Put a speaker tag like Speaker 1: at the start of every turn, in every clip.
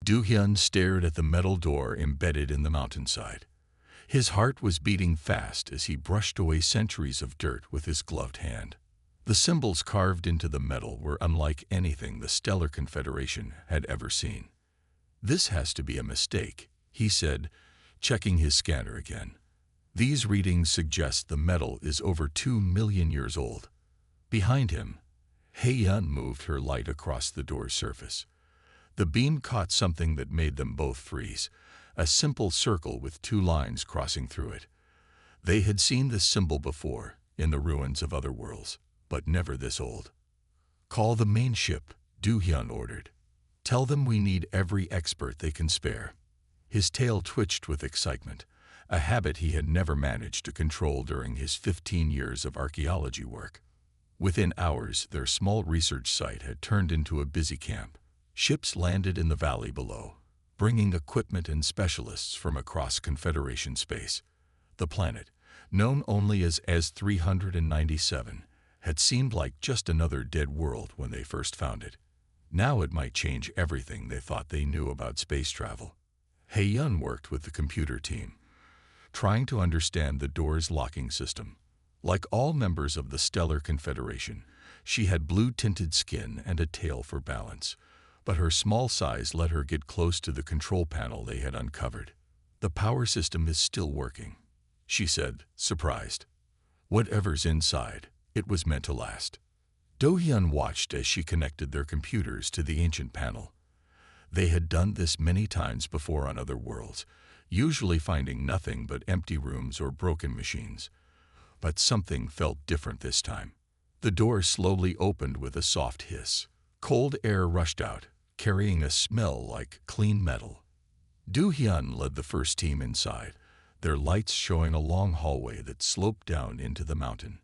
Speaker 1: Do-hyun stared at the metal door embedded in the mountainside. His heart was beating fast as he brushed away centuries of dirt with his gloved hand. The symbols carved into the metal were unlike anything the Stellar Confederation had ever seen. "This has to be a mistake," he said, checking his scanner again. "These readings suggest the metal is over 2 million years old." Behind him, Hye-yeon moved her light across the door's surface. The beam caught something that made them both freeze, a simple circle with 2 lines crossing through it. They had seen this symbol before, in the ruins of other worlds, but never this old. "Call the main ship," Do-hyun ordered. "Tell them we need every expert they can spare." His tail twitched with excitement, a habit he had never managed to control during his 15 years of archaeology work. Within hours, their small research site had turned into a busy camp. Ships landed in the valley below, bringing equipment and specialists from across Confederation space. The planet, known only as S-397, had seemed like just another dead world when they first found it. Now it might change everything they thought they knew about space travel. Hye-yeon worked with the computer team, trying to understand the door's locking system. Like all members of the Stellar Confederation, she had blue-tinted skin and a tail for balance, but her small size let her get close to the control panel they had uncovered. "The power system is still working," she said, surprised. "Whatever's inside, it was meant to last." Do-hyun watched as she connected their computers to the ancient panel. They had done this many times before on other worlds, usually finding nothing but empty rooms or broken machines. But something felt different this time. The door slowly opened with a soft hiss. Cold air rushed out, carrying a smell like clean metal. Do-hyun led the first team inside, their lights showing a long hallway that sloped down into the mountain.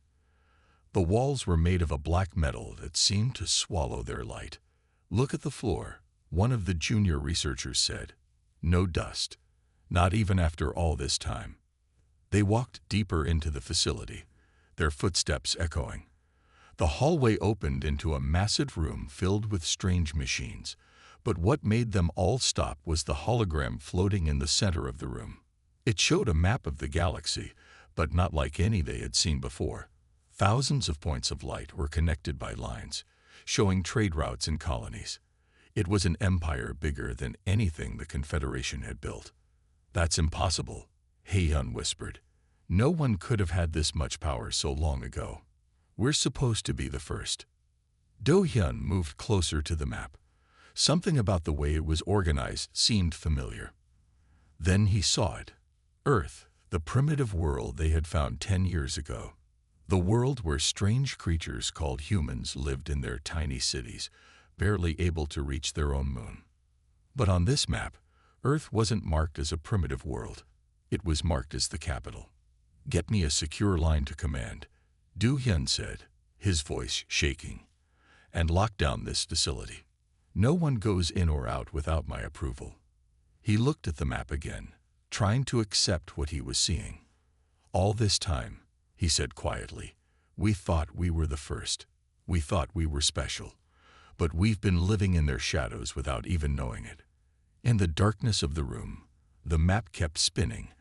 Speaker 1: The walls were made of a black metal that seemed to swallow their light. "Look at the floor," one of the junior researchers said. "No dust, not even after all this time." They walked deeper into the facility, their footsteps echoing. The hallway opened into a massive room filled with strange machines, but what made them all stop was the hologram floating in the center of the room. It showed a map of the galaxy, but not like any they had seen before. Thousands of points of light were connected by lines, showing trade routes and colonies. It was an empire bigger than anything the Confederation had built. "That's impossible," Hye-yeon whispered. "No one could have had this much power so long ago. We're supposed to be the first." Do-hyun moved closer to the map. Something about the way it was organized seemed familiar. Then he saw it. Earth, the primitive world they had found 10 years ago. The world where strange creatures called humans lived in their tiny cities, barely able to reach their own moon. But on this map, Earth wasn't marked as a primitive world. It was marked as the capital. "Get me a secure line to command," Do-hyun said, his voice shaking, "and lock down this facility. No one goes in or out without my approval." He looked at the map again, trying to accept what he was seeing. "All this time," he said quietly, "we thought we were the first. We thought we were special. But we've been living in their shadows without even knowing it." In the darkness of the room, the map kept spinning,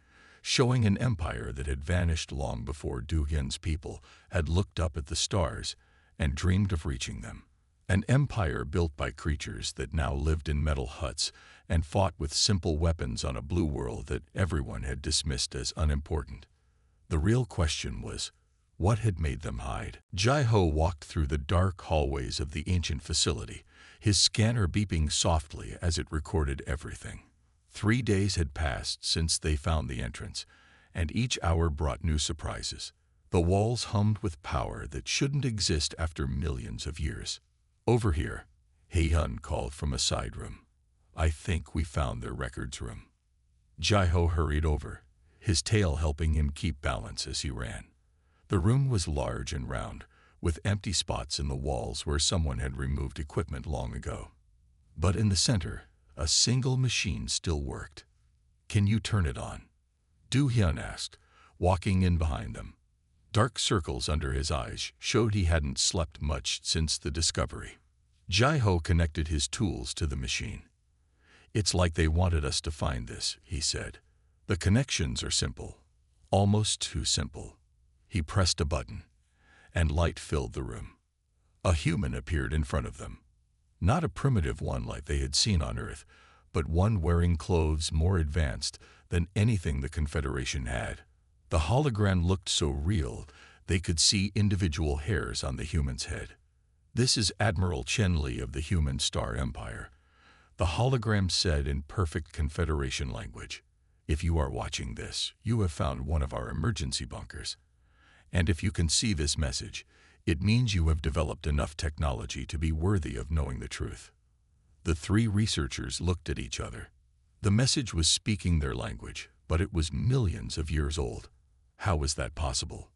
Speaker 1: showing an empire that had vanished long before Do-hyun's people had looked up at the stars and dreamed of reaching them. An empire built by creatures that now lived in metal huts and fought with simple weapons on a blue world that everyone had dismissed as unimportant. The real question was, what had made them hide? Jae-ho walked through the dark hallways of the ancient facility, his scanner beeping softly as it recorded everything. 3 days had passed since they found the entrance, and each hour brought new surprises. The walls hummed with power that shouldn't exist after millions of years. "Over here," Hye-yeon called from a side room. "I think we found their records room." Jae-ho hurried over, his tail helping him keep balance as he ran. The room was large and round, with empty spots in the walls where someone had removed equipment long ago. But in the center, a single machine still worked. "Can you turn it on?" Do-hyun asked, walking in behind them. Dark circles under his eyes showed he hadn't slept much since the discovery. Jae-ho connected his tools to the machine. It's like they wanted us to find this, he said. The connections are simple, almost too simple. He pressed a button, and light filled the room. A human appeared in front of them. Not a primitive one like they had seen on Earth, but one wearing clothes more advanced than anything the Confederation had. The hologram looked so real, they could see individual hairs on the human's head. This is Admiral Chen-Li of the Human Star Empire. The hologram said in perfect Confederation language, "If you are watching this, you have found one of our emergency bunkers. And if you can see this message, it means you have developed enough technology to be worthy of knowing the truth." The three researchers looked at each other. The message was speaking their language, but it was millions of years old. How was that possible?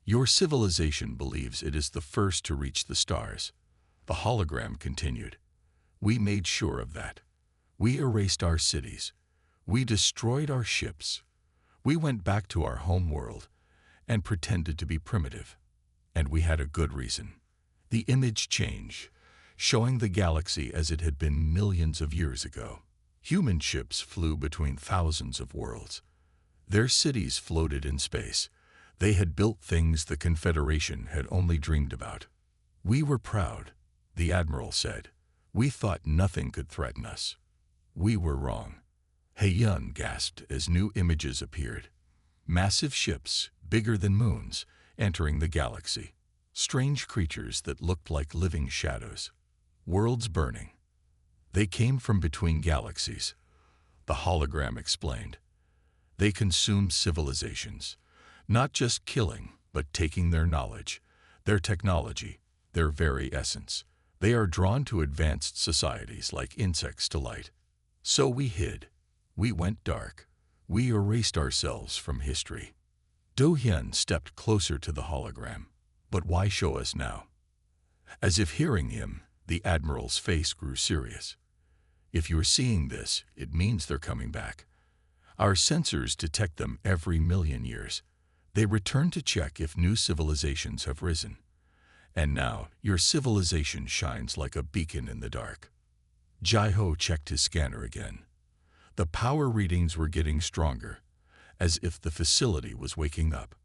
Speaker 1: "Your civilization believes it is the first to reach the stars," the hologram continued. "We made sure of that. We erased our cities. We destroyed our ships. We went back to our home world and pretended to be primitive. And we had a good reason." The image changed, showing the galaxy as it had been millions of years ago. Human ships flew between thousands of worlds. Their cities floated in space. They had built things the Confederation had only dreamed about. "We were proud," the Admiral said. "We thought nothing could threaten us. We were wrong." He-Yun gasped as new images appeared. Massive ships, bigger than moons, entering the galaxy. Strange creatures that looked like living shadows. Worlds burning. They came from between galaxies, the hologram explained. They consumed civilizations, not just killing, but taking their knowledge, their technology, their very essence. They are drawn to advanced societies like insects to light. So we hid. We went dark. We erased ourselves from history. Do-Hyun stepped closer to the hologram. "But why show us now?" As if hearing him, the Admiral's face grew serious. "If you're seeing this, it means they're coming back. Our sensors detect them every million years. They return to check if new civilizations have risen. And now, your civilization shines like a beacon in the dark." Jai-Ho checked his scanner again. The power readings were getting stronger, as if the facility was waking up.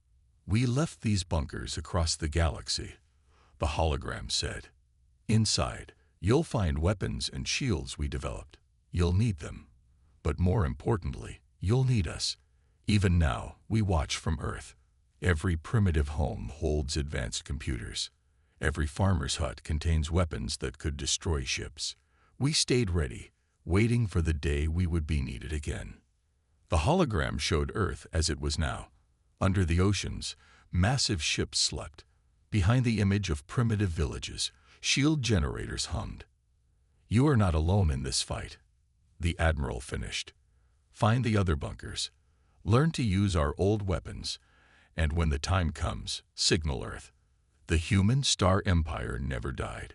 Speaker 1: "We left these bunkers across the galaxy," the hologram said. "Inside, you'll find weapons and shields we developed. You'll need them. But more importantly, you'll need us. Even now, we watch from Earth. Every primitive home holds advanced computers. Every farmer's hut contains weapons that could destroy ships. We stayed ready, waiting for the day we would be needed again." The hologram showed Earth as it was now. Under the oceans, massive ships slept. Behind the image of primitive villages, shield generators hummed. "You are not alone in this fight," the Admiral finished. "Find the other bunkers. Learn to use our old weapons, and when the time comes, signal Earth. The Human Star Empire never died.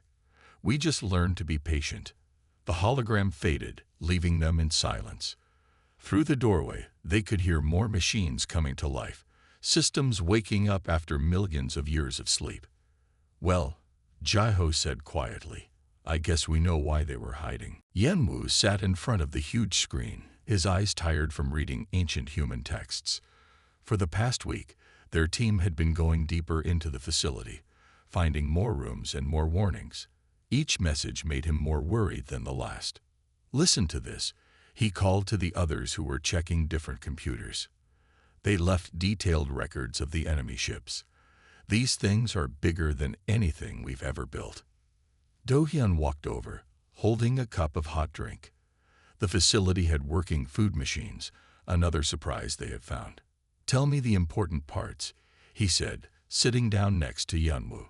Speaker 1: We just learned to be patient." The hologram faded, leaving them in silence. Through the doorway, they could hear more machines coming to life, systems waking up after millions of years of sleep. "Well," Jai-Ho said quietly, "I guess we know why they were hiding." Yenwu sat in front of the huge screen, his eyes tired from reading ancient human texts. For the past week, their team had been going deeper into the facility, finding more rooms and more warnings. Each message made him more worried than the last. "Listen to this," he called to the others who were checking different computers. They left detailed records of the enemy ships. "These things are bigger than anything we've ever built." Do-Hyun walked over, holding a cup of hot drink. The facility had working food machines, another surprise they had found. "Tell me the important parts," he said, sitting down next to Yenwu.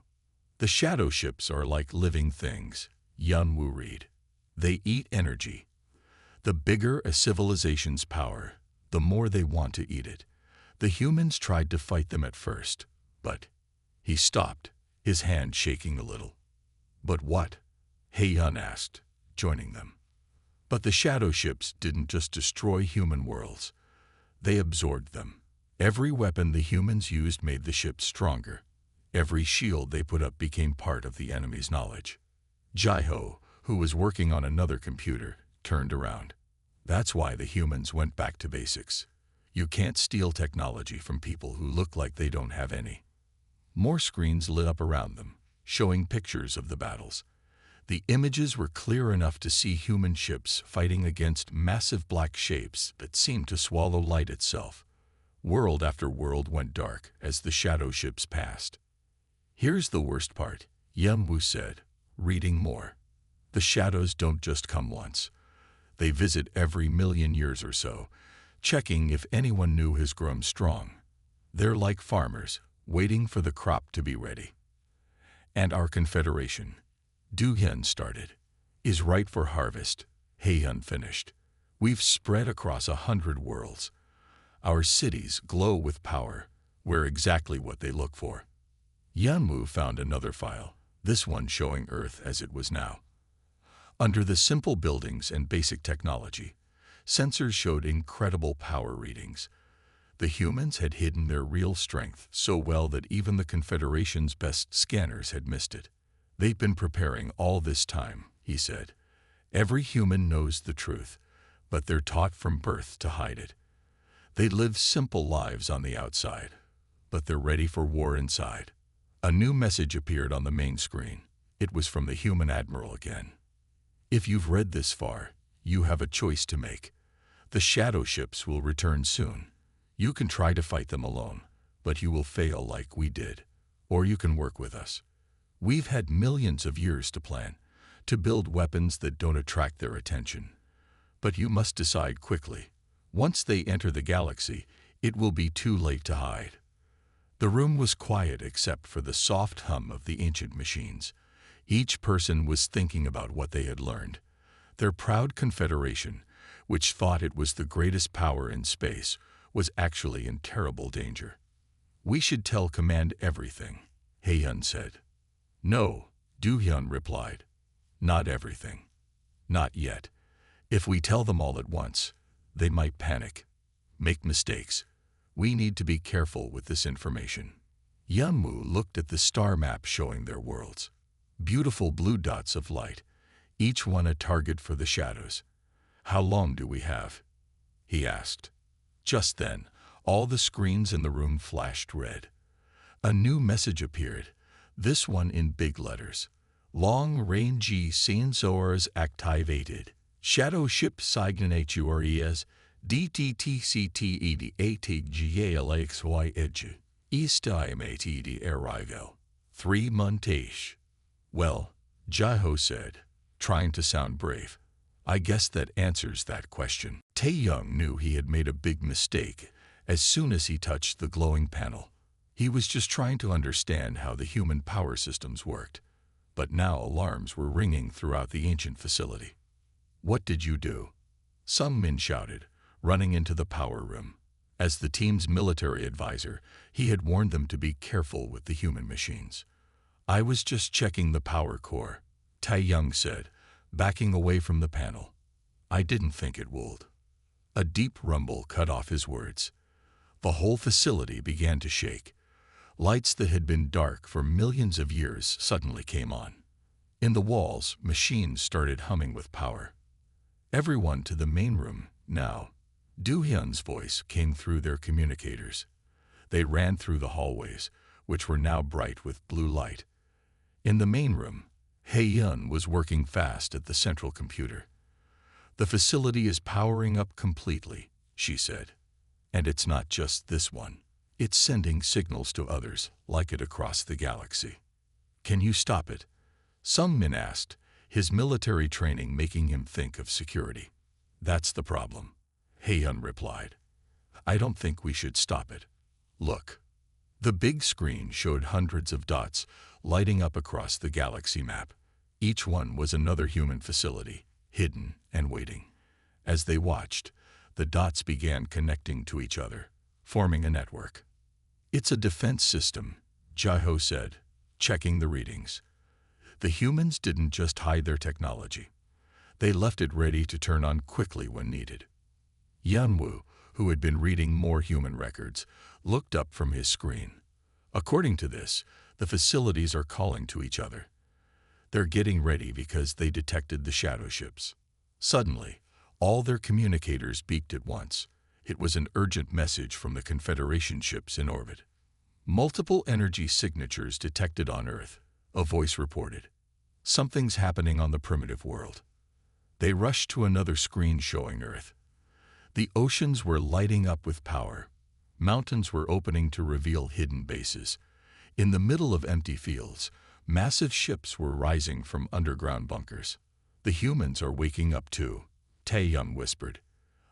Speaker 1: "The shadow ships are like living things," Yenwu read. "They eat energy. The bigger a civilization's power, the more they want to eat it. The humans tried to fight them at first, but—" He stopped, his hand shaking a little. "But what?" He-Yun asked, joining them. "But the shadow ships didn't just destroy human worlds. They absorbed them. Every weapon the humans used made the ships stronger. Every shield they put up became part of the enemy's knowledge." Jai-Ho, who was working on another computer, turned around. That's why the humans went back to basics. You can't steal technology from people who look like they don't have any. More screens lit up around them, showing pictures of the battles. The images were clear enough to see human ships fighting against massive black shapes that seemed to swallow light itself. World after world went dark as the shadow ships passed. Here's the worst part, Yunwu said, reading more. The shadows don't just come once. They visit every million years or so, checking if anyone new has grown strong. They're like farmers, waiting for the crop to be ready. And our confederation, Du-hyun started, is ripe for harvest. Hae-hyun finished. We've spread across 100 worlds. Our cities glow with power. We're exactly what they look for. Yunwu found another file, this one showing Earth as it was now. Under the simple buildings and basic technology, sensors showed incredible power readings. The humans had hidden their real strength so well that even the Confederation's best scanners had missed it. They've been preparing all this time, he said. Every human knows the truth, but they're taught from birth to hide it. They live simple lives on the outside, but they're ready for war inside. A new message appeared on the main screen. It was from the human admiral again. If you've read this far, you have a choice to make. The shadow ships will return soon. You can try to fight them alone, but you will fail like we did. Or you can work with us. We've had millions of years to plan, to build weapons that don't attract their attention. But you must decide quickly. Once they enter the galaxy, it will be too late to hide. The room was quiet except for the soft hum of the ancient machines. Each person was thinking about what they had learned. Their proud confederation, which thought it was the greatest power in space, was actually in terrible danger. We should tell Command everything, Hae-hyun said. No, Du-hyun replied. Not everything. Not yet. If we tell them all at once, they might panic, make mistakes. We need to be careful with this information. Yunwu looked at the star map showing their worlds. Beautiful blue dots of light, each one a target for the shadows. How long do we have? He asked. Just then, all the screens in the room flashed red. A new message appeared, this one in big letters. Long-range sensors activated. Shadow ship signatures DTTCTEDATGALXY estimated arrival. 3 months. Well, Jae-ho said, trying to sound brave. I guess that answers that question. Tae-young knew he had made a big mistake as soon as he touched the glowing panel. He was just trying to understand how the human power systems worked. But now alarms were ringing throughout the ancient facility. What did you do? Some men shouted, running into the power room. As the team's military advisor, he had warned them to be careful with the human machines. I was just checking the power core, Tae-young said, backing away from the panel. I didn't think it would. A deep rumble cut off his words. The whole facility began to shake. Lights that had been dark for millions of years suddenly came on. In the walls, machines started humming with power. Everyone to the main room, now. Du-hyun's voice came through their communicators. They ran through the hallways, which were now bright with blue light. In the main room, Hae-hyun was working fast at the central computer. The facility is powering up completely, she said. And it's not just this one. It's sending signals to others, like it across the galaxy. Can you stop it? Some men asked, his military training making him think of security. That's the problem, Hae-hyun replied. I don't think we should stop it. Look. The big screen showed hundreds of dots lighting up across the galaxy map. Each one was another human facility, hidden and waiting. As they watched, the dots began connecting to each other, forming a network. It's a defense system, Jae-ho said, checking the readings. The humans didn't just hide their technology. They left it ready to turn on quickly when needed. Yunwu, who had been reading more human records, looked up from his screen. According to this, the facilities are calling to each other. They're getting ready because they detected the shadow ships. Suddenly, all their communicators beeped at once. It was an urgent message from the Confederation ships in orbit. Multiple energy signatures detected on Earth, a voice reported. Something's happening on the primitive world. They rushed to another screen showing Earth. The oceans were lighting up with power. Mountains were opening to reveal hidden bases. In the middle of empty fields, massive ships were rising from underground bunkers. The humans are waking up too, Taeyun whispered.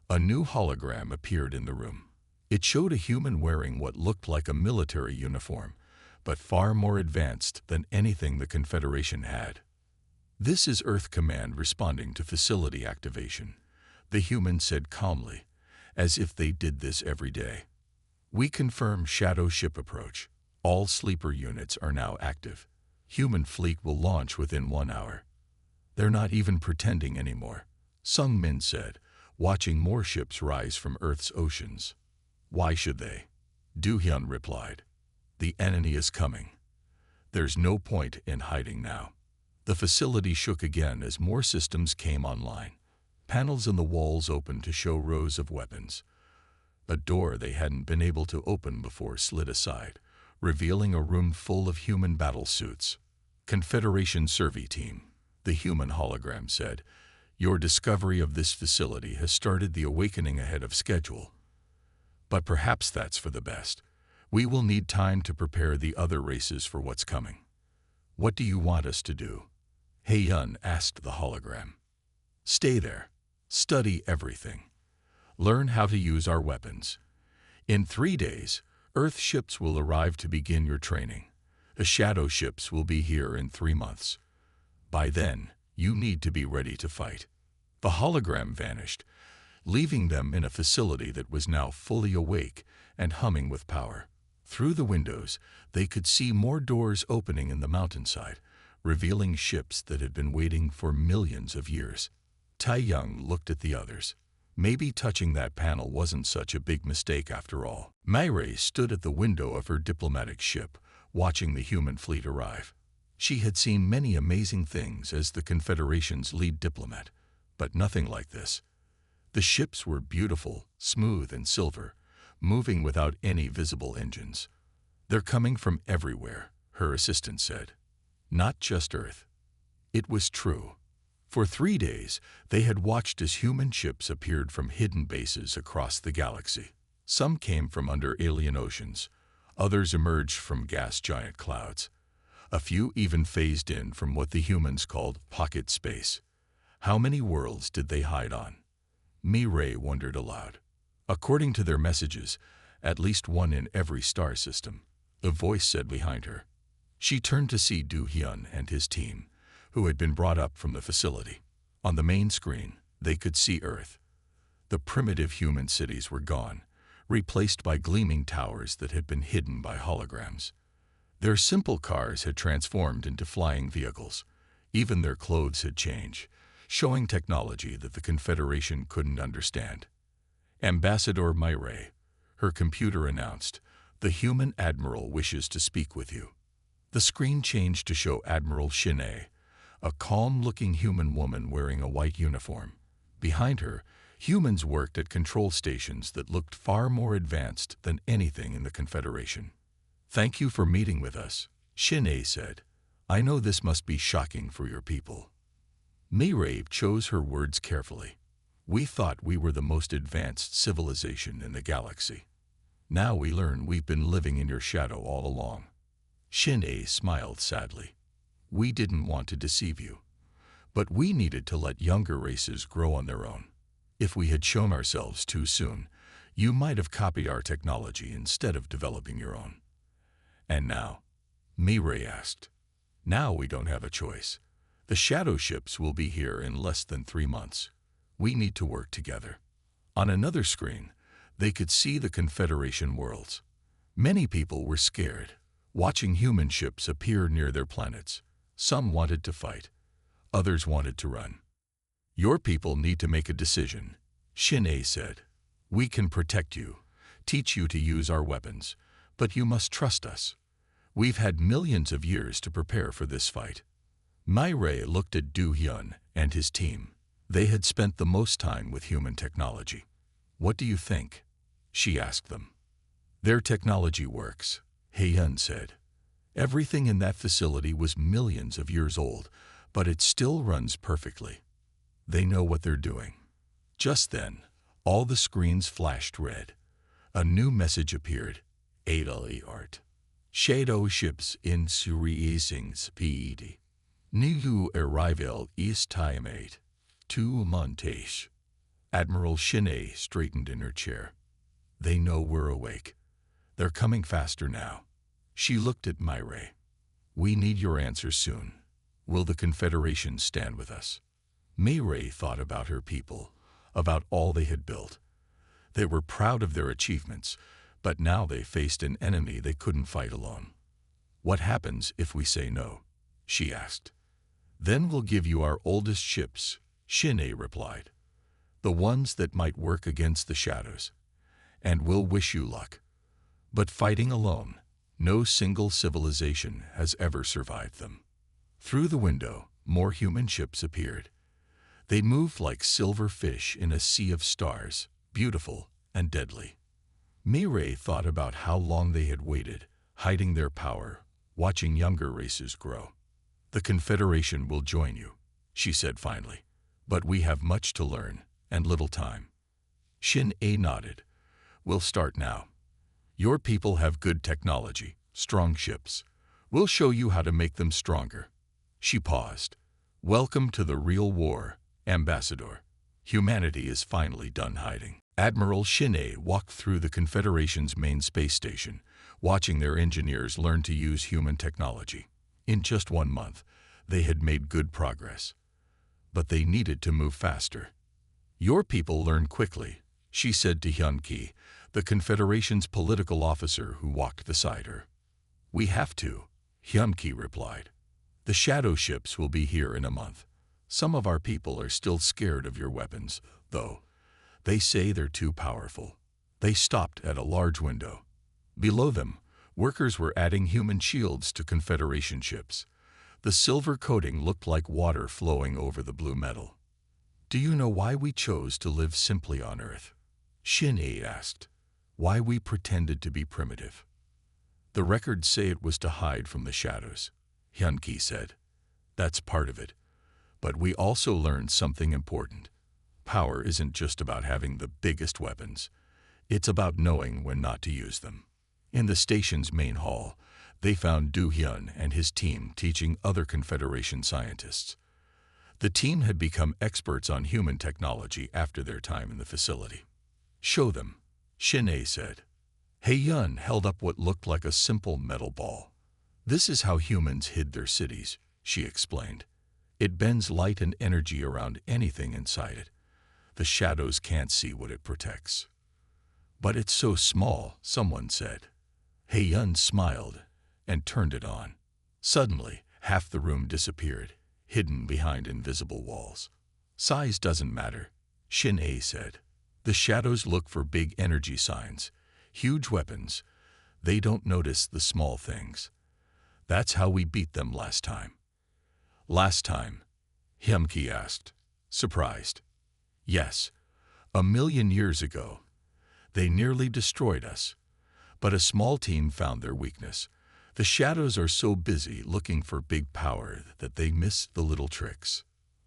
Speaker 1: A new hologram appeared in the room. It showed a human wearing what looked like a military uniform, but far more advanced than anything the Confederation had. This is Earth Command responding to facility activation, the human said calmly, as if they did this every day. We confirm shadow ship approach. All sleeper units are now active. Human fleet will launch within 1 hour. They're not even pretending anymore, Sung Min said, watching more ships rise from Earth's oceans. Why should they? Do Hyun replied. The enemy is coming. There's no point in hiding now. The facility shook again as more systems came online. Panels in the walls opened to show rows of weapons. A door they hadn't been able to open before slid aside, revealing a room full of human battle suits. Confederation Survey Team, the human hologram said, your discovery of this facility has started the awakening ahead of schedule. But perhaps that's for the best. We will need time to prepare the other races for what's coming. What do you want us to do? Hae-yun asked the hologram. Stay there. Study everything. Learn how to use our weapons. In 3 days, Earth ships will arrive to begin your training. The shadow ships will be here in 3 months. By then, you need to be ready to fight. The hologram vanished, leaving them in a facility that was now fully awake and humming with power. Through the windows, they could see more doors opening in the mountainside, revealing ships that had been waiting for millions of years. Taeyang looked at the others. Maybe touching that panel wasn't such a big mistake after all. Myrae stood at the window of her diplomatic ship, watching the human fleet arrive. She had seen many amazing things as the Confederation's lead diplomat, but nothing like this. The ships were beautiful, smooth and silver, moving without any visible engines. They're coming from everywhere, her assistant said. Not just Earth. It was true. For 3 days, they had watched as human ships appeared from hidden bases across the galaxy. Some came from under alien oceans. Others emerged from gas giant clouds. A few even phased in from what the humans called pocket space. How many worlds did they hide on? Myrae wondered aloud. According to their messages, at least one in every star system, the voice said behind her. She turned to see Do Hyun and his team, who had been brought up from the facility. On the main screen, they could see Earth. The primitive human cities were gone, replaced by gleaming towers that had been hidden by holograms. Their simple cars had transformed into flying vehicles. Even their clothes had changed, showing technology that the Confederation couldn't understand. Ambassador Myrae, her computer announced, the human admiral wishes to speak with you. The screen changed to show Admiral Shin-ae, a calm-looking human woman wearing a white uniform. Behind her, humans worked at control stations that looked far more advanced than anything in the Confederation. Thank you for meeting with us, Shin-ae said. I know this must be shocking for your people. Myrae chose her words carefully. We thought we were the most advanced civilization in the galaxy. Now we learn we've been living in your shadow all along. Shin-ae smiled sadly. We didn't want to deceive you, but we needed to let younger races grow on their own. If we had shown ourselves too soon, you might have copied our technology instead of developing your own. And now? Myrae asked. Now we don't have a choice. The shadow ships will be here in less than 3 months. We need to work together. On another screen, they could see the Confederation worlds. Many people were scared, watching human ships appear near their planets. Some wanted to fight. Others wanted to run. Your people need to make a decision, Shin-ae said. We can protect you, teach you to use our weapons, but you must trust us. We've had millions of years to prepare for this fight. Myrae looked at Do Hyun and his team. They had spent the most time with human technology. "What do you think?" she asked them. "Their technology works," He-Yun said. "Everything in that facility was millions of years old, but it still runs perfectly. They know what they're doing." Just then, all the screens flashed red. A new message appeared. Adali art. Shadow ships in Suriisings PED. New arrival is time 8. 2 montage. Admiral Shinnei straightened in her chair. "They know we're awake. They're coming faster now." She looked at Myray. "We need your answer soon. Will the Confederation stand with us?" Myray thought about her people, about all they had built. They were proud of their achievements, but now they faced an enemy they couldn't fight alone. "What happens if we say no?" she asked. "Then we'll give you our oldest ships," Shinnei replied. "The ones that might work against the shadows. And we'll wish you luck. But fighting alone, no single civilization has ever survived them." Through the window, more human ships appeared. They moved like silver fish in a sea of stars, beautiful and deadly. Myray thought about how long they had waited, hiding their power, watching younger races grow. "The Confederation will join you," she said finally. "But we have much to learn and little time." Shin-A nodded. "We'll start now. Your people have good technology, strong ships. We'll show you how to make them stronger." She paused. "Welcome to the real war, Ambassador. Humanity is finally done hiding." Admiral Shinnei walked through the Confederation's main space station, watching their engineers learn to use human technology. In just 1 month, they had made good progress. But they needed to move faster. "Your people learn quickly," she said to Hyun-Ki, the Confederation's political officer who walked beside her. "We have to," Hyun-Ki replied. "The shadow ships will be here in a month. Some of our people are still scared of your weapons, though. They say they're too powerful." They stopped at a large window. Below them, workers were adding human shields to Confederation ships. The silver coating looked like water flowing over the blue metal. "Do you know why we chose to live simply on Earth?" Shin-A asked. "Why we pretended to be primitive?" "The records say it was to hide from the shadows," Hyun-Ki said. "That's part of it. But we also learned something important. Power isn't just about having the biggest weapons. It's about knowing when not to use them." In the station's main hall, they found Do-hyun and his team teaching other Confederation scientists. The team had become experts on human technology after their time in the facility. "Show them," Shin-A said. He-Yun held up what looked like a simple metal ball. "This is how humans hid their cities," she explained. "It bends light and energy around anything inside it. The shadows can't see what it protects." "But it's so small," someone said. He-Yun smiled and turned it on. Suddenly, half the room disappeared, hidden behind invisible walls. "Size doesn't matter," Shin-A said. "The shadows look for big energy signs, huge weapons. They don't notice the small things. That's how we beat them last time." "Last time?" Hyun-Ki asked, surprised. "Yes, 1,000,000 years ago. They nearly destroyed us. But a small team found their weakness. The shadows are so busy looking for big power that they miss the little tricks."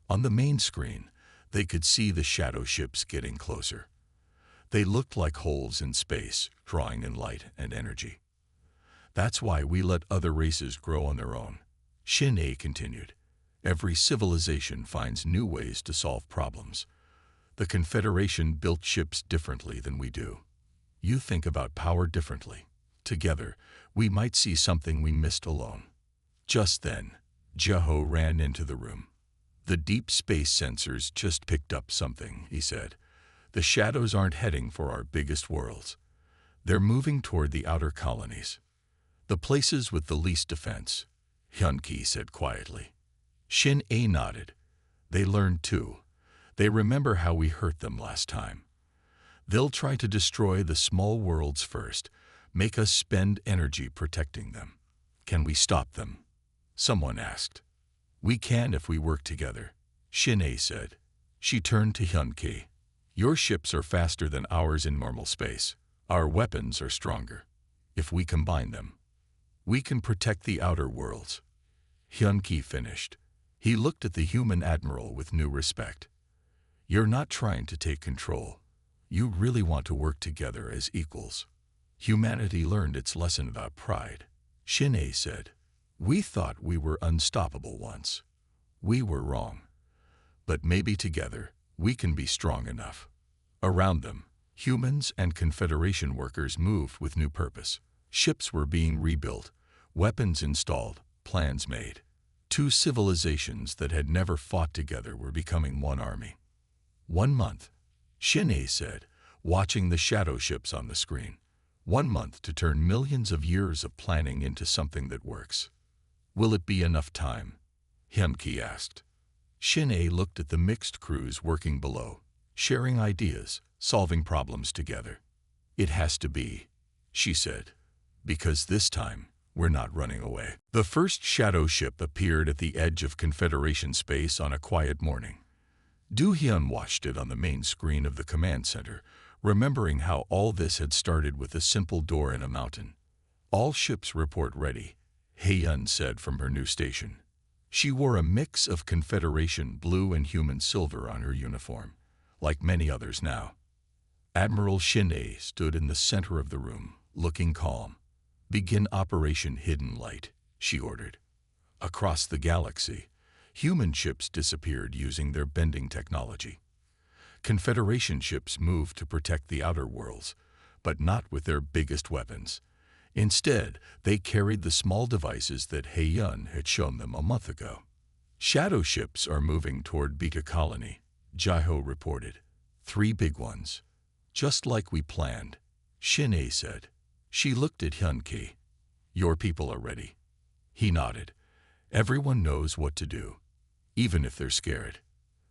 Speaker 1: On the main screen, they could see the shadow ships getting closer. They looked like holes in space, drawing in light and energy. "That's why we let other races grow on their own," Shin-A continued. "Every civilization finds new ways to solve problems. The Confederation built ships differently than we do. You think about power differently. Together, we might see something we missed alone." Just then, Jeho ran into the room. "The deep space sensors just picked up something," he said. "The shadows aren't heading for our biggest worlds. They're moving toward the outer colonies. The places with the least defense," Hyun-Ki said quietly. Shin-A nodded. "They learned too. They remember how we hurt them last time. They'll try to destroy the small worlds first, make us spend energy protecting them." "Can we stop them?" someone asked. "We can if we work together," Shin-A said. She turned to Hyun-ki. Your ships are faster than ours in normal space. Our weapons are stronger. If we combine them, we can protect the outer worlds. Hyun-ki finished. He looked at the human admiral with new respect. You're not trying to take control. You really want to work together as equals. Humanity learned its lesson about pride. Shin-ae said, we thought we were unstoppable once. We were wrong. But maybe together, we can be strong enough. Around them, humans and Confederation workers moved with new purpose. Ships were being rebuilt, weapons installed, plans made. Two civilizations that had never fought together were becoming one army. 1 month, Shin-ae said, watching the shadow ships on the screen. 1 month to turn millions of years of planning into something that works. Will it be enough time? Hyun-ki asked. Shin-ae looked at the mixed crews working below, sharing ideas, solving problems together. It has to be, she said, because this time, we're not running away. The first shadow ship appeared at the edge of Confederation space on a quiet morning. Do-hyun watched it on the main screen of the command center, remembering how all this had started with a simple door in a mountain. All ships report ready, Hae-yeon said from her new station. She wore a mix of Confederation blue and human silver on her uniform, like many others now. Admiral Shin-ae stood in the center of the room, looking calm. Begin Operation Hidden Light, she ordered. Across the galaxy, human ships disappeared using their bending technology. Confederation ships moved to protect the outer worlds, but not with their biggest weapons. Instead, they carried the small devices that Hae-yeon had shown them a month ago. Shadow ships are moving toward Beta Colony, Jae-ho reported. 3 big ones. Just like we planned, Shin-ae said. She looked at Hyun-ki. Your people are ready. He nodded. Everyone knows what to do, even if they're scared.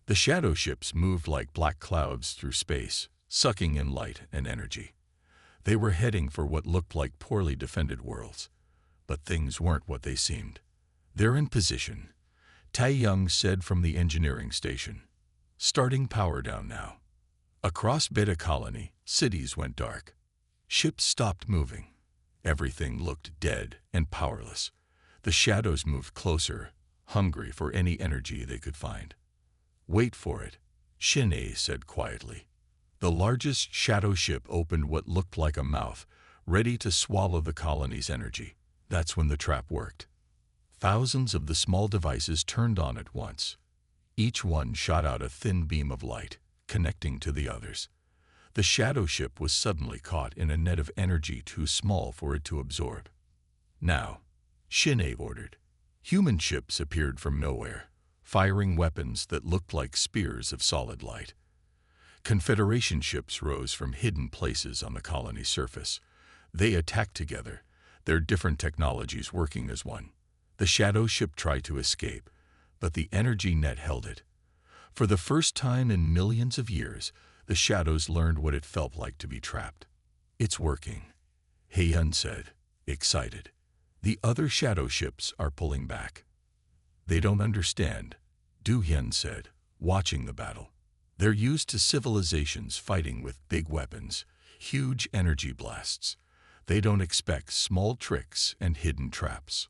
Speaker 1: The shadow ships moved like black clouds through space, sucking in light and energy. They were heading for what looked like poorly defended worlds, but things weren't what they seemed. They're in position, Tae-young said from the engineering station. Starting power down now. Across Beta Colony, cities went dark. Ships stopped moving. Everything looked dead and powerless. The shadows moved closer, hungry for any energy they could find. Wait for it, Shin-ae said quietly. The largest shadow ship opened what looked like a mouth, ready to swallow the colony's energy. That's when the trap worked. Thousands of the small devices turned on at once. Each one shot out a thin beam of light, connecting to the others. The shadow ship was suddenly caught in a net of energy too small for it to absorb. Now, Shin-ae ordered. Human ships appeared from nowhere, firing weapons that looked like spears of solid light. Confederation ships rose from hidden places on the colony's surface. They attacked together, their different technologies working as one. The shadow ship tried to escape, but the energy net held it. For the first time in millions of years, the shadows learned what it felt like to be trapped. It's working, Hae-yeon said, excited. The other shadow ships are pulling back. They don't understand, Do-hyun said, watching the battle. They're used to civilizations fighting with big weapons, huge energy blasts. They don't expect small tricks and hidden traps.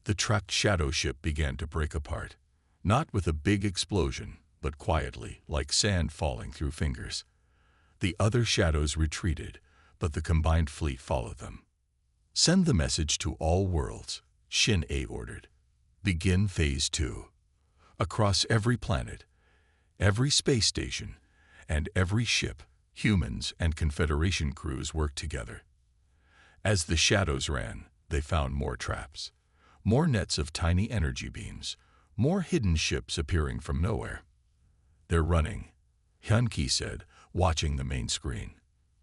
Speaker 1: The trapped shadow ship began to break apart, not with a big explosion, but quietly, like sand falling through fingers. The other shadows retreated, but the combined fleet followed them. Send the message to all worlds, Shin-ae ordered. Begin Phase 2. Across every planet, every space station, and every ship, humans and Confederation crews worked together. As the shadows ran, they found more traps, more nets of tiny energy beams, more hidden ships appearing from nowhere. They're running, Hyun-ki said, watching the main screen.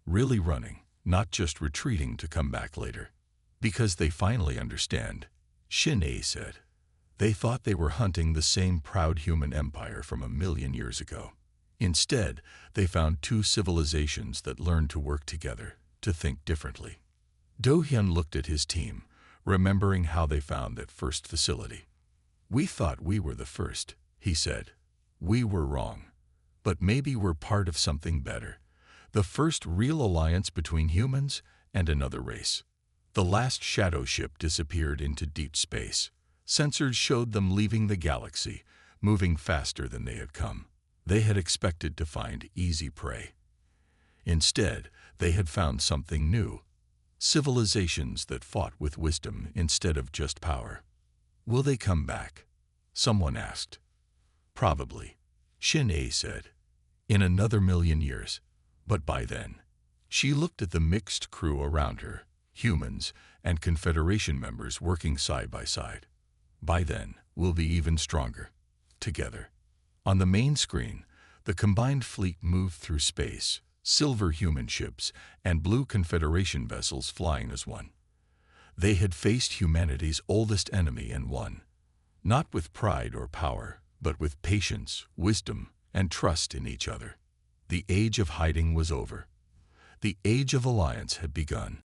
Speaker 1: Really running, not just retreating to come back later. Because they finally understand, Shin-ae said. They thought they were hunting the same proud human empire from 1,000,000 years ago. Instead, they found two civilizations that learned to work together, to think differently. Do-hyun looked at his team, remembering how they found that first facility. We thought we were the first, he said. We were wrong. But maybe we're part of something better. The first real alliance between humans and another race. The last shadow ship disappeared into deep space. Sensors showed them leaving the galaxy, moving faster than they had come. They had expected to find easy prey. Instead, they had found something new. Civilizations that fought with wisdom instead of just power. Will they come back? Someone asked. Probably, Shin-A said. In another 1,000,000 years. But by then, she looked at the mixed crew around her, humans and Confederation members working side by side. By then, we'll be even stronger. Together. On the main screen, the combined fleet moved through space, silver human ships and blue Confederation vessels flying as one. They had faced humanity's oldest enemy and won. Not with pride or power, but with patience, wisdom, and trust in each other. The age of hiding was over. The age of alliance had begun.